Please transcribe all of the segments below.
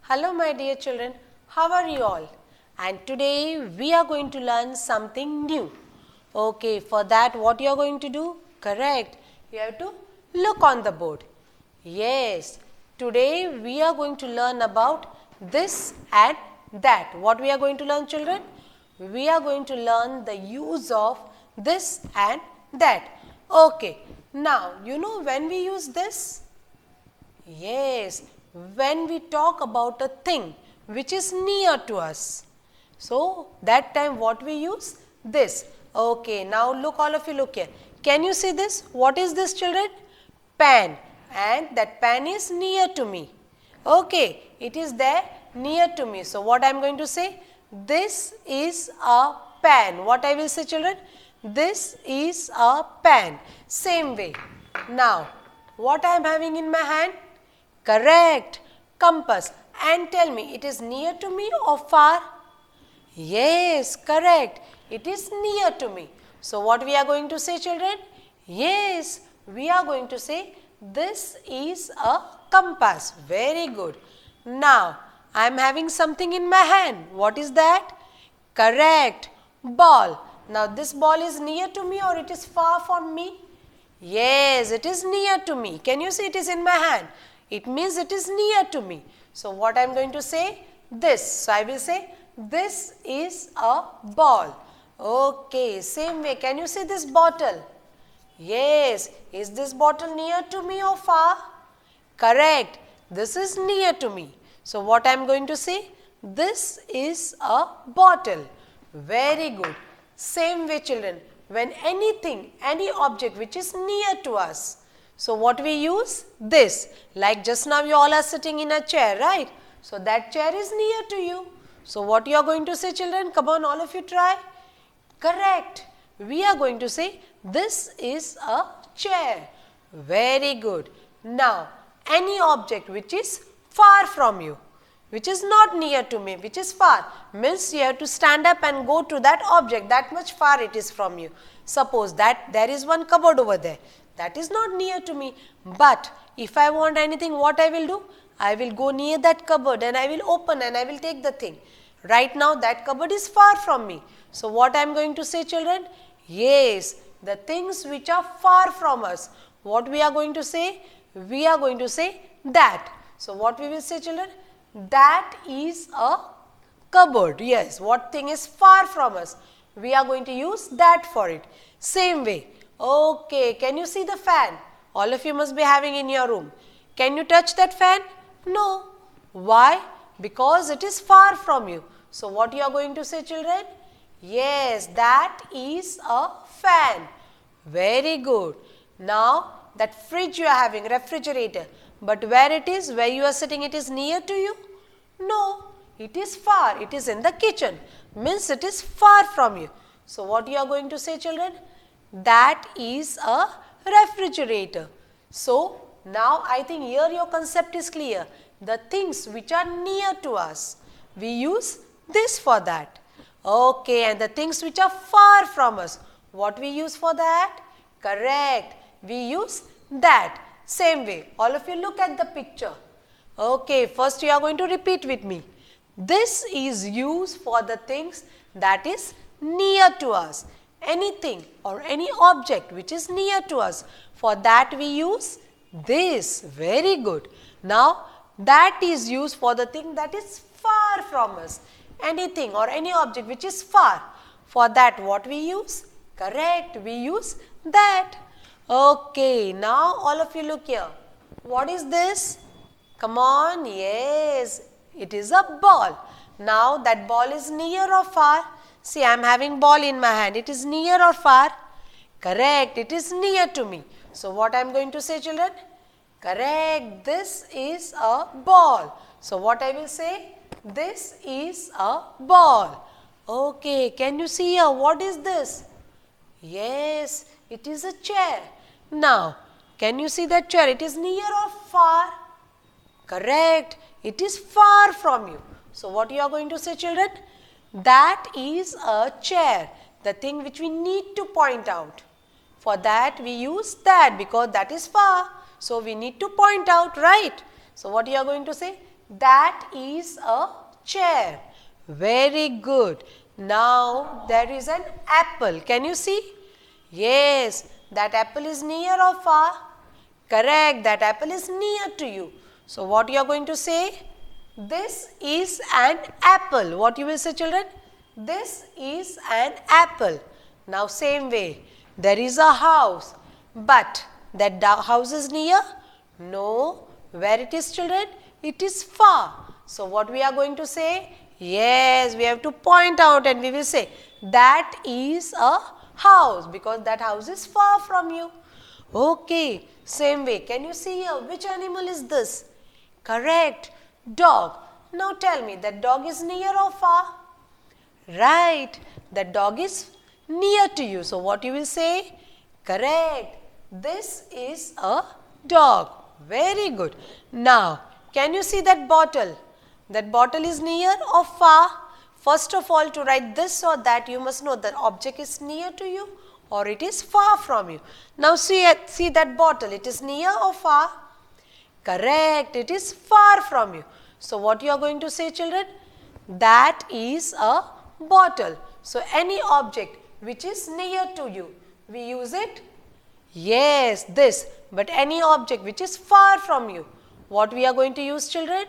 Hello my dear children, how are you all? And today we are going to learn something new. Okay, for that what you are going to do? Correct, you have to look on the board. Yes, today we are going to learn about this and that. What we are going to learn, children? We are going to learn the use of this and that. Okay, now you know when we use this? Yes, when we talk about a thing which is near to us. So, that time what we use? This. Okay, now look, all of you look here. Can you see this? What is this, children? Pen. And that pen is near to me. Okay, it is there near to me. So, what I am going to say? This is a pen. What I will say, children? This is a pen. Same way. Now, what I am having in my hand? Correct. Compass. And tell me, it is near to me or far? Yes, correct. It is near to me. So, what we are going to say, children? Yes, we are going to say this is a compass. Very good. Now, I am having something in my hand. What is that? Correct. Ball. Now, this ball is near to me or it is far from me? Yes, it is near to me. Can you see it is in my hand? It means it is near to me. So, what I am going to say? This. So, I will say this is a ball. Okay, same way. Can you see this bottle? Yes. Is this bottle near to me or far? Correct. This is near to me. So, what I am going to say? This is a bottle. Very good. Same way, children. When anything, any object which is near to us, so what we use? This. Like just now you all are sitting in a chair, right? So that chair is near to you. So what you are going to say, children? Come on, all of you try. Correct. We are going to say this is a chair. Very good. Now, any object which is far from you, which is not near to me, which is far, means you have to stand up and go to that object, that much far it is from you. Suppose that there is one cupboard over there, that is not near to me, but if I want anything, what I will do? I will go near that cupboard and I will open and I will take the thing. Right now that cupboard is far from me. So what I am going to say, children? Yes, the things which are far from us, what we are going to say? We are going to say that. So what we will say, children? That is a cupboard. Yes, what thing is far from us? We are going to use that for it. Same way. Okay, can you see the fan? All of you must be having in your room. Can you touch that fan? No. Why? Because it is far from you. So, what you are going to say, children? Yes, that is a fan. Very good. Now, that fridge you are having, refrigerator, but where it is, where you are sitting, it is near to you? No, it is far. It is in the kitchen. Means it is far from you. So, what you are going to say, children? That is a refrigerator. So, now I think here your concept is clear. The things which are near to us, we use this for that. Okay, and the things which are far from us, what we use for that? Correct, we use that. Same way, all of you look at the picture. Okay, first you are going to repeat with me. This is used for the things that is near to us. Anything or any object which is near to us, for that we use this. Very good. Now, that is used for the thing that is far from us. Anything or any object which is far, for that what we use? Correct, we use that. Okay, now all of you look here. What is this? Come on, yes, it is a ball. Now, that ball is near or far? See, I am having ball in my hand. It is near or far? Correct, it is near to me. So, what I am going to say, children? Correct, this is a ball. So, what I will say? This is a ball. Okay, can you see here? What is this? Yes, it is a chair. Now, can you see that chair? It is near or far? Correct, it is far from you. So, what you are going to say, children? That is a chair, the thing which we need to point out. For that we use that because that is far. So, we need to point out, right? So, what you are going to say? That is a chair. Very good. Now there is an apple. Can you see? Yes, that apple is near or far? Correct, that apple is near to you. So what you are going to say? This is an apple. What you will say, children? This is an apple. Now same way, there is a house, but that house is near? No. Where it is, children? It is far. So what we are going to say? Yes, we have to point out and we will say that is a house because that house is far from you. Okay, same way. Can you see here which animal is this? Correct, dog. Now tell me, that dog is near or far? Right, that dog is near to you. So what you will say? Correct, this is a dog. Very good. Now, can you see that bottle? That bottle is near or far? First of all, to write this or that, you must know that object is near to you or it is far from you. Now see that bottle, it is near or far? Correct, it is far from you. So what you are going to say, children? That is a bottle. So any object which is near to you, we use it? Yes, this. But any object which is far from you, what we are going to use, children?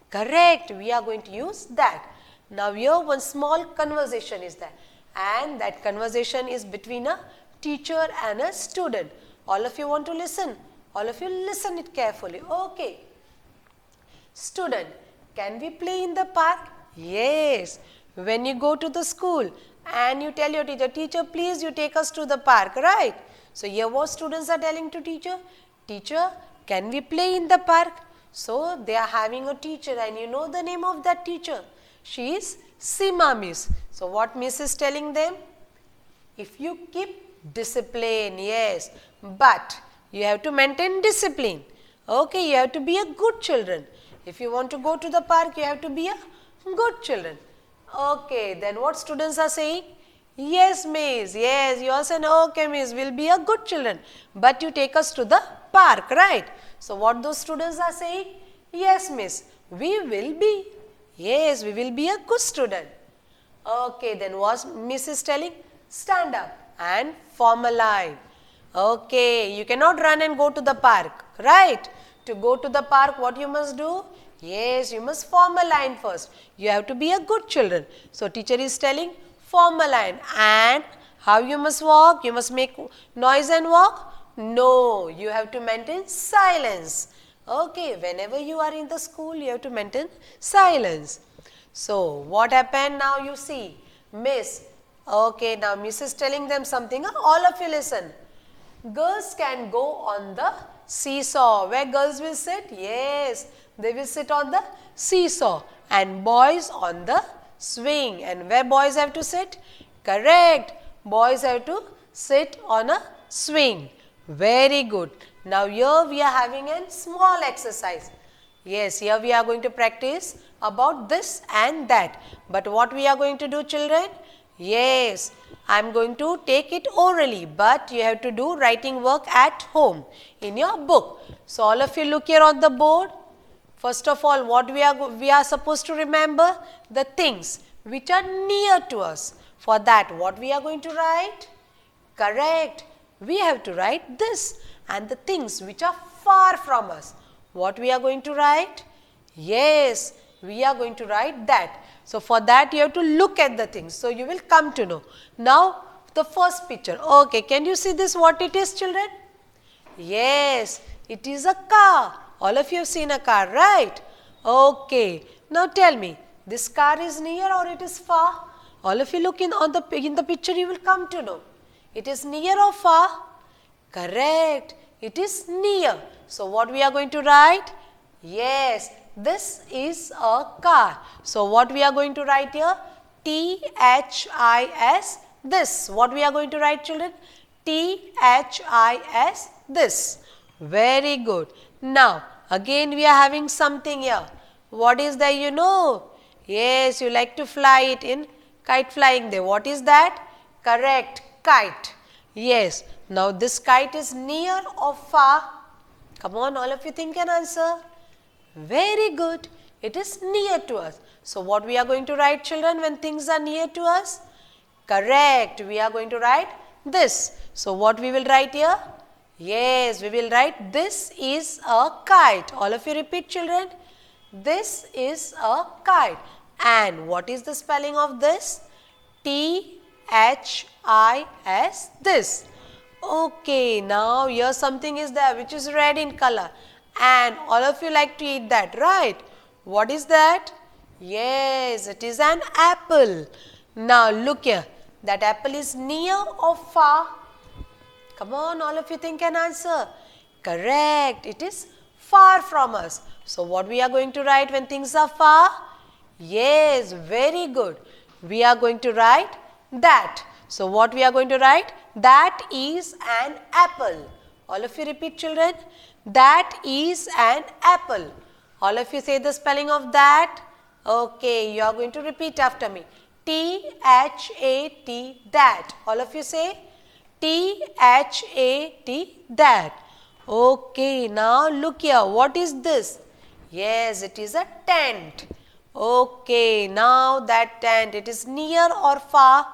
Correct, we are going to use that. Now here one small conversation is there, and that conversation is between a teacher and a student. All of you want to listen? All of you listen it carefully. Okay. Student, can we play in the park? Yes. When you go to the school and you tell your teacher, teacher, please you take us to the park, right? So here what students are telling to teacher? Teacher, can we play in the park? So they are having a teacher and you know the name of that teacher. She is Seema Miss. So what Miss is telling them? If you keep discipline, yes, but you have to maintain discipline. Okay, you have to be a good children. If you want to go to the park, you have to be a good children. Okay, then what students are saying? Yes, Miss, yes, you are saying, okay, Miss, we'll be a good children, but you take us to the park, right? So what those students are saying? Yes, Miss, we will be. Yes, we will be a good student. Okay, then what Miss is telling? Stand up and form a line. Okay, you cannot run and go to the park, right? To go to the park, what you must do? Yes, you must form a line first. You have to be a good children. So teacher is telling, form a line. And how you must walk? You must make noise and walk? No, you have to maintain silence. Okay, whenever you are in the school, you have to maintain silence. So what happened now? You see, Miss. Okay, now Miss is telling them something. All of you listen. Girls can go on the seesaw. Where girls will sit? Yes, they will sit on the seesaw. And boys on the swing. And where boys have to sit? Correct. Boys have to sit on a swing. Very good. Now here we are having a small exercise. Yes, here we are going to practice about this and that. But what we are going to do, children? Yes, I am going to take it orally, but you have to do writing work at home in your book. So all of you look here on the board. First of all, what we are supposed to remember? The things which are near to us. For that, what we are going to write? Correct. We have to write this. And the things which are far from us. What we are going to write? Yes, we are going to write that. So for that you have to look at the things. So you will come to know. Now the first picture. Okay, can you see this what it is, children? Yes, it is a car. All of you have seen a car, right? Okay, now tell me, this car is near or it is far? All of you look in the picture, you will come to know. It is near or far? Correct, it is near. So what we are going to write? Yes, this is a car. So what we are going to write here? T-H-I-S, this. What we are going to write, children? T-H-I-S, this. Very good. Now again we are having something here. What is that, you know? Yes, you like to fly it in kite flying day. What is that? Correct, kite. Yes. Now this kite is near or far? Come on, all of you think and answer. Very good. It is near to us. So what we are going to write, children, when things are near to us? Correct. We are going to write this. So what we will write here? Yes, we will write this is a kite. All of you repeat, children. This is a kite. And what is the spelling of this? T-H-I-S, this. Okay, now here something is there which is red in color. And all of you like to eat that, right? What is that? Yes, it is an apple. Now look here. That apple is near or far? Come on, all of you think an answer. Correct. It is far from us. So what we are going to write when things are far? Yes, very good. We are going to write that. So what we are going to write? That is an apple. All of you repeat, children. That is an apple. All of you say the spelling of that. Okay, you are going to repeat after me. T-H-A-T, that. All of you say T-H-A-T, that. Okay, now look here. What is this? Yes, it is a tent. Okay, now that tent, it is near or far?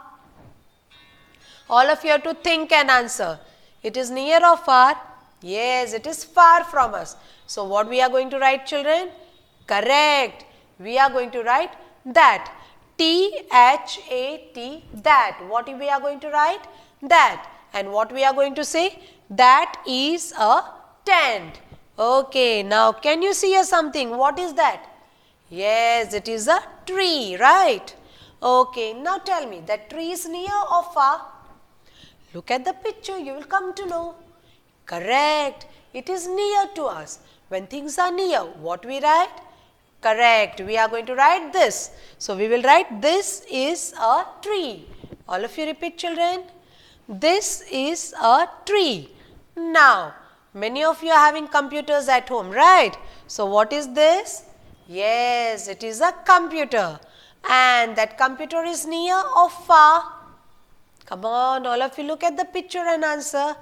All of you have to think and answer. It is near or far? Yes, it is far from us. So what we are going to write, children? Correct. We are going to write that. T-H-A-T, that. What we are going to write? That. And what we are going to say? That is a tent. Okay, now can you see here something? What is that? Yes, it is a tree, right? Okay, now tell me, that tree is near or far? Look at the picture, you will come to know. Correct, it is near to us. When things are near, what we write? Correct, we are going to write this. So we will write this is a tree. All of you repeat, children. This is a tree. Now, many of you are having computers at home, right? So what is this? Yes, it is a computer. And that computer is near or far? Come on, all of you look at the picture and answer.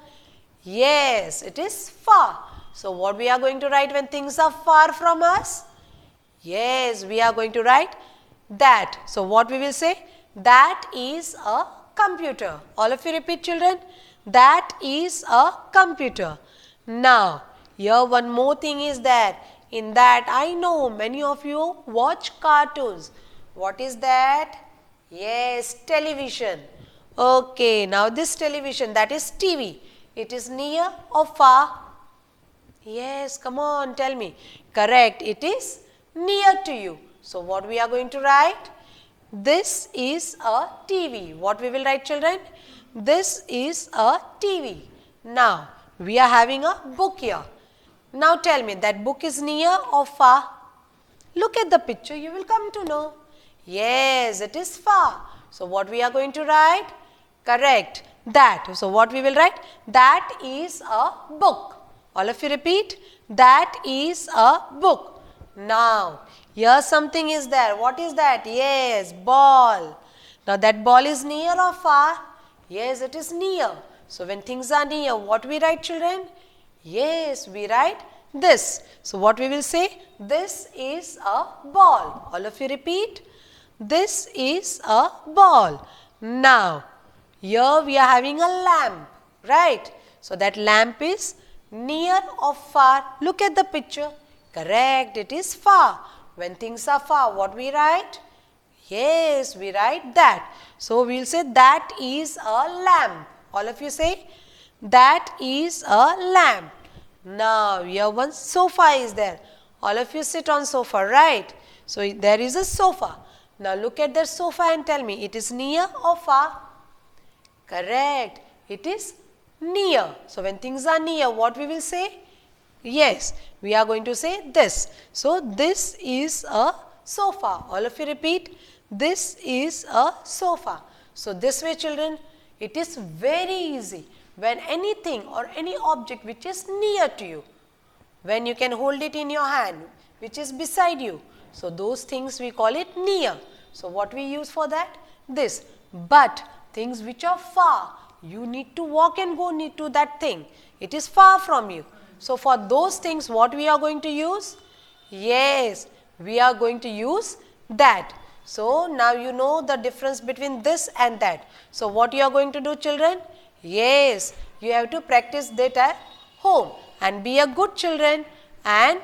Yes, it is far. So what we are going to write when things are far from us? Yes, we are going to write that. So what we will say? That is a computer. All of you repeat, children. That is a computer. Now, here one more thing is there. In that, I know many of you watch cartoons. What is that? Yes, television. Okay, now this television, that is TV. It is near or far? Yes, come on, tell me. Correct, it is near to you. So what we are going to write? This is a TV. What we will write, children? This is a TV. Now, we are having a book here. Now tell me, that book is near or far? Look at the picture, you will come to know. Yes, it is far. So what we are going to write? Correct, that. So what we will write? That is a book. All of you repeat. That is a book. Now, here something is there. What is that? Yes, ball. Now that ball is near or far? Yes, it is near. So when things are near, what we write, children? Yes, we write this. So what we will say? This is a ball. All of you repeat. This is a ball. Now, here we are having a lamp, right? So that lamp is near or far? Look at the picture. Correct, it is far. When things are far, what we write? Yes, we write that. So we will say that is a lamp. All of you say that is a lamp. Now, here one sofa is there. All of you sit on sofa, right? So there is a sofa. Now look at that sofa and tell me, it is near or far? Correct, it is near. So when things are near, what we will say? Yes, we are going to say this. So this is a sofa. All of you repeat, this is a sofa. So this way, children, it is very easy. When anything or any object which is near to you, when you can hold it in your hand, which is beside you, so those things we call it near. So what we use for that? This. But things which are far, you need to walk and go near to that thing. It is far from you. So for those things, what we are going to use? Yes, we are going to use that. So, now you know the difference between this and that. So, what you are going to do, children? Yes, you have to practice that at home and be a good children and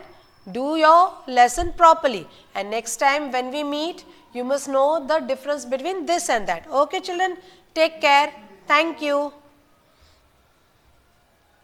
do your lesson properly. And next time when we meet, you must know the difference between this and that. Okay, children, take care. Thank you.